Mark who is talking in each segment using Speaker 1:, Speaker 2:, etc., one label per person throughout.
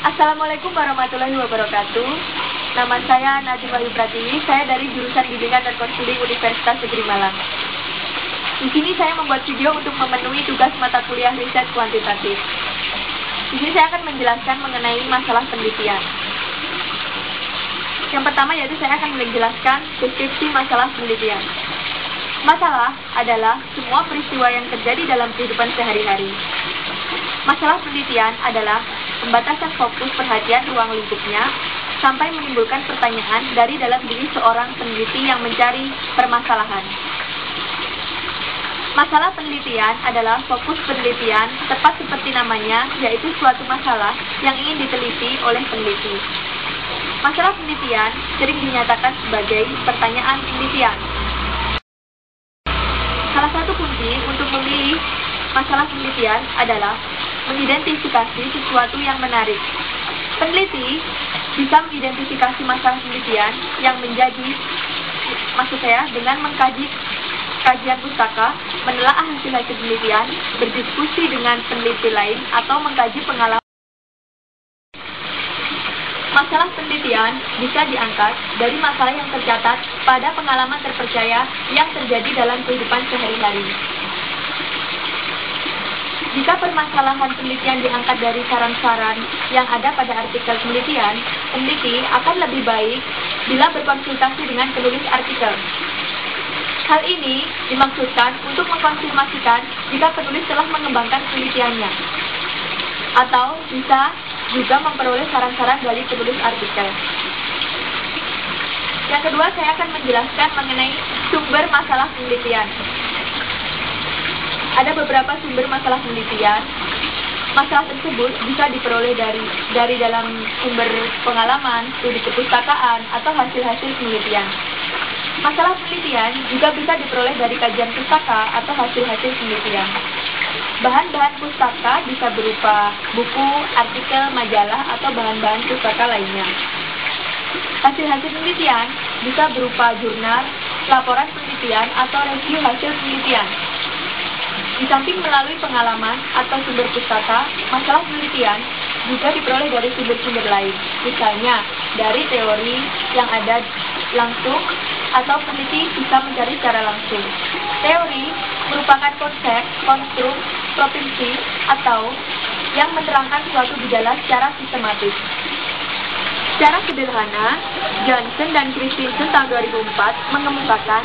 Speaker 1: Assalamualaikum warahmatullahi wabarakatuh. Nama saya Nadine Wahyu Pratiwi. Saya dari jurusan Bimbingan dan Konseling Universitas Negeri Malang. Di sini saya membuat video untuk memenuhi tugas mata kuliah riset kuantitatif. Di sini saya akan menjelaskan mengenai masalah penelitian. Yang pertama yaitu saya akan menjelaskan deskripsi masalah penelitian. Masalah adalah semua peristiwa yang terjadi dalam kehidupan sehari-hari. Masalah penelitian adalah pembatasan fokus perhatian ruang lingkupnya sampai menimbulkan pertanyaan dari dalam diri seorang peneliti yang mencari permasalahan. Masalah penelitian adalah fokus penelitian, tepat seperti namanya, yaitu suatu masalah yang ingin diteliti oleh peneliti. Masalah penelitian sering dinyatakan sebagai pertanyaan penelitian. Salah satu kunci untuk memilih masalah penelitian adalah mengidentifikasi sesuatu yang menarik. Peneliti bisa mengidentifikasi masalah penelitian yang dengan mengkaji kajian pustaka, menelaah hasil-hasil penelitian, berdiskusi dengan peneliti lain, atau mengkaji pengalaman. Masalah penelitian bisa diangkat dari masalah yang tercatat pada pengalaman terpercaya yang terjadi dalam kehidupan sehari-hari. Jika permasalahan penelitian diangkat dari saran-saran yang ada pada artikel penelitian, peneliti akan lebih baik bila berkonsultasi dengan penulis artikel. Hal ini dimaksudkan untuk mengkonfirmasikan jika penulis telah mengembangkan penelitiannya, atau bisa juga memperoleh saran-saran dari penulis artikel. Yang kedua, saya akan menjelaskan mengenai sumber masalah penelitian. Ada beberapa sumber masalah penelitian. Masalah tersebut bisa diperoleh dari dalam sumber pengalaman, studi kepustakaan, atau hasil-hasil penelitian. Masalah penelitian juga bisa diperoleh dari kajian pustaka atau hasil-hasil penelitian. Bahan-bahan pustaka bisa berupa buku, artikel, majalah, atau bahan-bahan pustaka lainnya. Hasil-hasil penelitian bisa berupa jurnal, laporan penelitian, atau review hasil penelitian. Di samping melalui pengalaman atau sumber pustaka, masalah penelitian juga diperoleh dari sumber-sumber lain, misalnya dari teori yang ada langsung atau peneliti bisa mencari secara langsung. Teori merupakan konsep, konstruk, provinsi, atau yang menerangkan suatu gejala secara sistematis. Secara sederhana, Johnson dan Christensen tahun 2004 mengemukakan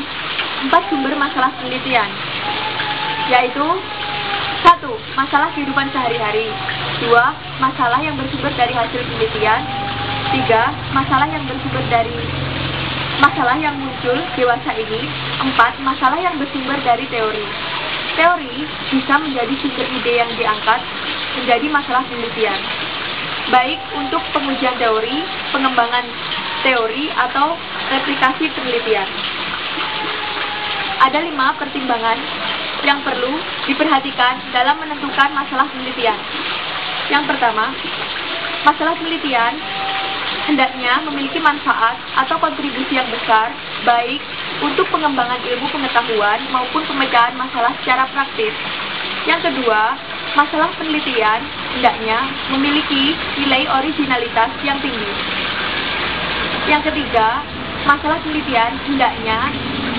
Speaker 1: 4 sumber masalah penelitian, yaitu 1. Masalah kehidupan sehari-hari. 2. Masalah yang bersumber dari hasil penelitian. 3. Masalah yang bersumber dari masalah yang muncul dewasa ini. 4. Masalah yang bersumber dari teori. Teori bisa menjadi sumber ide yang diangkat menjadi masalah penelitian, baik untuk pengujian teori, pengembangan teori, atau replikasi penelitian. Ada 5 pertimbangan yang perlu diperhatikan dalam menentukan masalah penelitian. Yang pertama, masalah penelitian hendaknya memiliki manfaat atau kontribusi yang besar, baik untuk pengembangan ilmu pengetahuan maupun pemecahan masalah secara praktis. Yang kedua, masalah penelitian hendaknya memiliki nilai originalitas yang tinggi. Yang ketiga, masalah penelitian hendaknya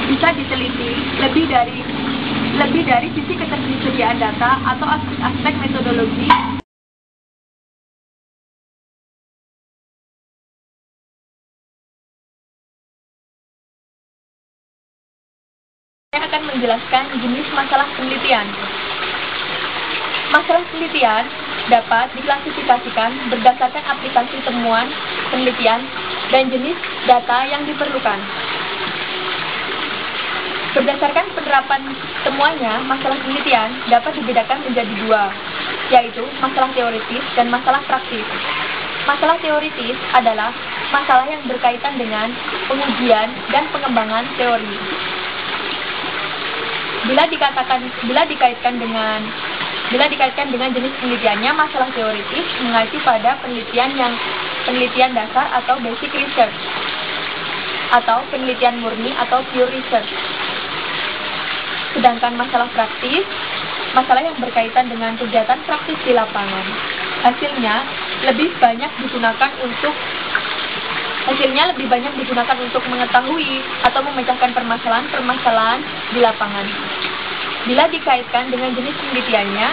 Speaker 1: bisa diteliti lebih dari sisi ketersediaan data atau aspek metodologi. Saya akan menjelaskan jenis masalah penelitian. Masalah penelitian dapat diklasifikasikan berdasarkan aplikasi temuan penelitian dan jenis data yang diperlukan. Berdasarkan penerapan temuannya, masalah penelitian dapat dibedakan menjadi 2, yaitu masalah teoritis dan masalah praktis. Masalah teoritis adalah masalah yang berkaitan dengan pengujian dan pengembangan teori. Bila dikaitkan dengan jenis penelitiannya, masalah teoritis mengacu pada penelitian dasar atau basic research, atau penelitian murni atau pure research. Sedangkan masalah praktis, masalah yang berkaitan dengan kegiatan praktis di lapangan. Hasilnya lebih banyak digunakan untuk mengetahui atau memecahkan permasalahan-permasalahan di lapangan. Bila dikaitkan dengan jenis penelitiannya,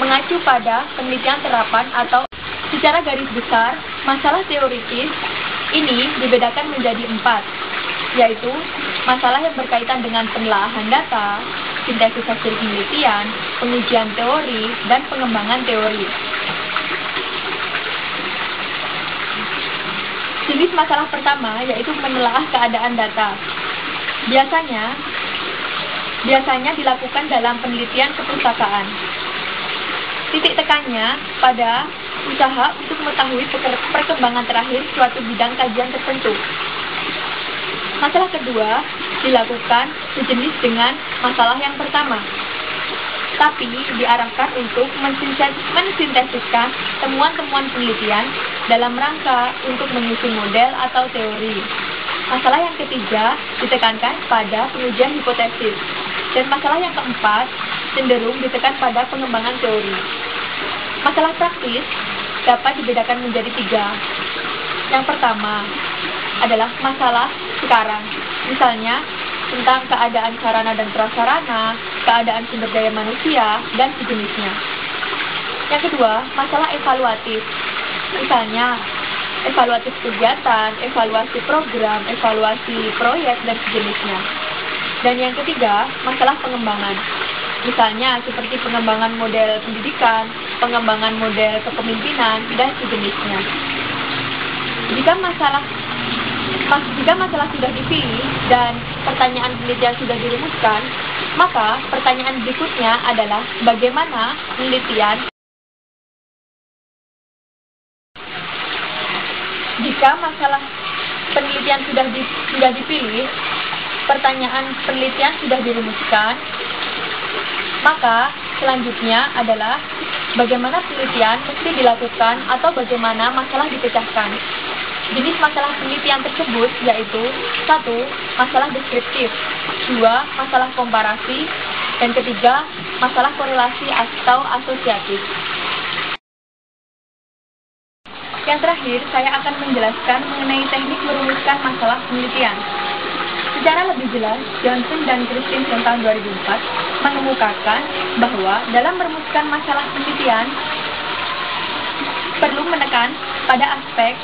Speaker 1: mengacu pada penelitian terapan atau secara garis besar, masalah teoritis ini dibedakan menjadi 4, yaitu masalah yang berkaitan dengan penelaahan data, sintesis hasil penelitian, pengujian teori, dan pengembangan teori. Jenis masalah pertama yaitu menelaah keadaan data. Biasanya dilakukan dalam penelitian kepustakaan. Titik tekannya pada usaha untuk mengetahui perkembangan terakhir suatu bidang kajian tertentu. Masalah kedua dilakukan sejenis dengan masalah yang pertama, tapi diarahkan untuk mensintesiskan temuan-temuan penelitian dalam rangka untuk menyusun model atau teori. Masalah yang ketiga ditekankan pada pengujian hipotesis, dan masalah yang keempat cenderung ditekan pada pengembangan teori. Masalah praktis dapat dibedakan menjadi 3. Yang pertama adalah masalah sekarang, misalnya tentang keadaan sarana dan prasarana, keadaan sumber daya manusia, dan sejenisnya. Yang kedua, masalah evaluatif, misalnya evaluatif kegiatan, evaluasi program, evaluasi proyek, dan sejenisnya. Dan yang ketiga, masalah pengembangan, misalnya seperti pengembangan model pendidikan, pengembangan model kepemimpinan, dan sejenisnya. Jika masalah sudah dipilih dan pertanyaan penelitian sudah dirumuskan, maka pertanyaan berikutnya adalah bagaimana penelitian. Jika masalah penelitian sudah dipilih, pertanyaan penelitian sudah dirumuskan, maka selanjutnya adalah bagaimana penelitian mesti dilakukan atau bagaimana masalah dipecahkan. Jenis masalah penelitian tersebut yaitu 1. Masalah deskriptif, 2. Masalah komparasi, dan ketiga, masalah korelasi atau asosiatif. Yang terakhir, saya akan menjelaskan mengenai teknik merumuskan masalah penelitian. Secara lebih jelas, Johnson dan Christensen tahun 2004 mengemukakan bahwa dalam merumuskan masalah penelitian perlu menekan pada aspek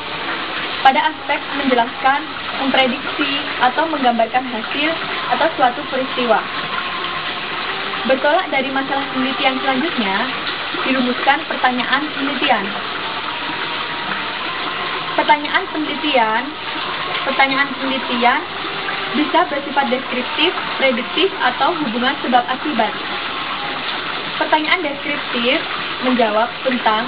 Speaker 1: menjelaskan, memprediksi, atau menggambarkan hasil atau suatu peristiwa. Bertolak dari masalah penelitian selanjutnya, dirumuskan pertanyaan penelitian. Pertanyaan penelitian bisa bersifat deskriptif, prediktif, atau hubungan sebab akibat. Pertanyaan deskriptif menjawab tentang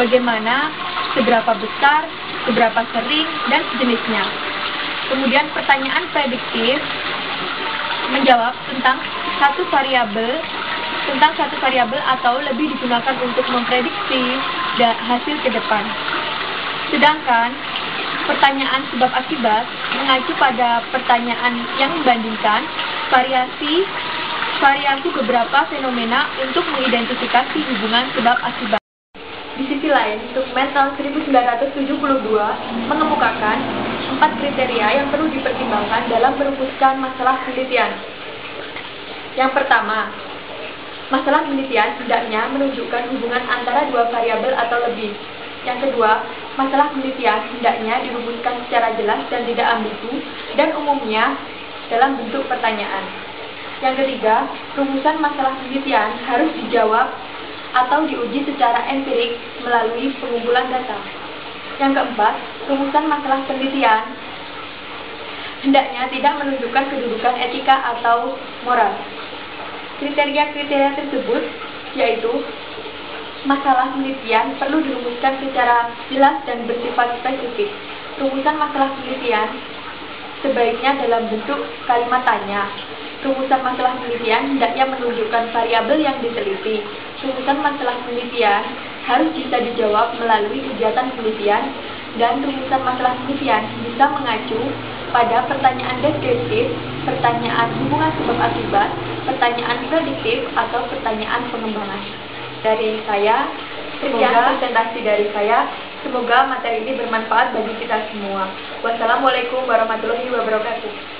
Speaker 1: bagaimana, seberapa besar, seberapa sering, dan sejenisnya. Kemudian pertanyaan prediktif menjawab tentang satu variabel atau lebih digunakan untuk memprediksi hasil ke depan. Sedangkan pertanyaan sebab akibat mengacu pada pertanyaan yang membandingkan variasi beberapa fenomena untuk mengidentifikasi hubungan sebab akibat. Di sisi lain, Tuchman tahun 1972 mengemukakan 4 kriteria yang perlu dipertimbangkan dalam merumuskan masalah penelitian. Yang pertama, masalah penelitian hendaknya menunjukkan hubungan antara 2 variabel atau lebih. Yang kedua, masalah penelitian hendaknya dirumuskan secara jelas dan tidak ambigu dan umumnya dalam bentuk pertanyaan. Yang ketiga, rumusan masalah penelitian harus dijawab atau diuji secara empirik melalui pengumpulan data. Yang keempat, rumusan masalah penelitian hendaknya tidak menunjukkan kedudukan etika atau moral. Kriteria-kriteria tersebut yaitu masalah penelitian perlu dirumuskan secara jelas dan bersifat spesifik. Rumusan masalah penelitian sebaiknya dalam bentuk kalimat tanya. Rumusan masalah penelitian hendaknya menunjukkan variabel yang diteliti. Rumusan masalah penelitian harus bisa dijawab melalui kegiatan penelitian, dan rumusan masalah penelitian bisa mengacu pada pertanyaan deskriptif, pertanyaan hubungan sebab akibat, pertanyaan prediktif, atau pertanyaan pengembangan. Dari saya, sekian presentasi dari saya. Semoga materi ini bermanfaat bagi kita semua. Wassalamualaikum warahmatullahi wabarakatuh.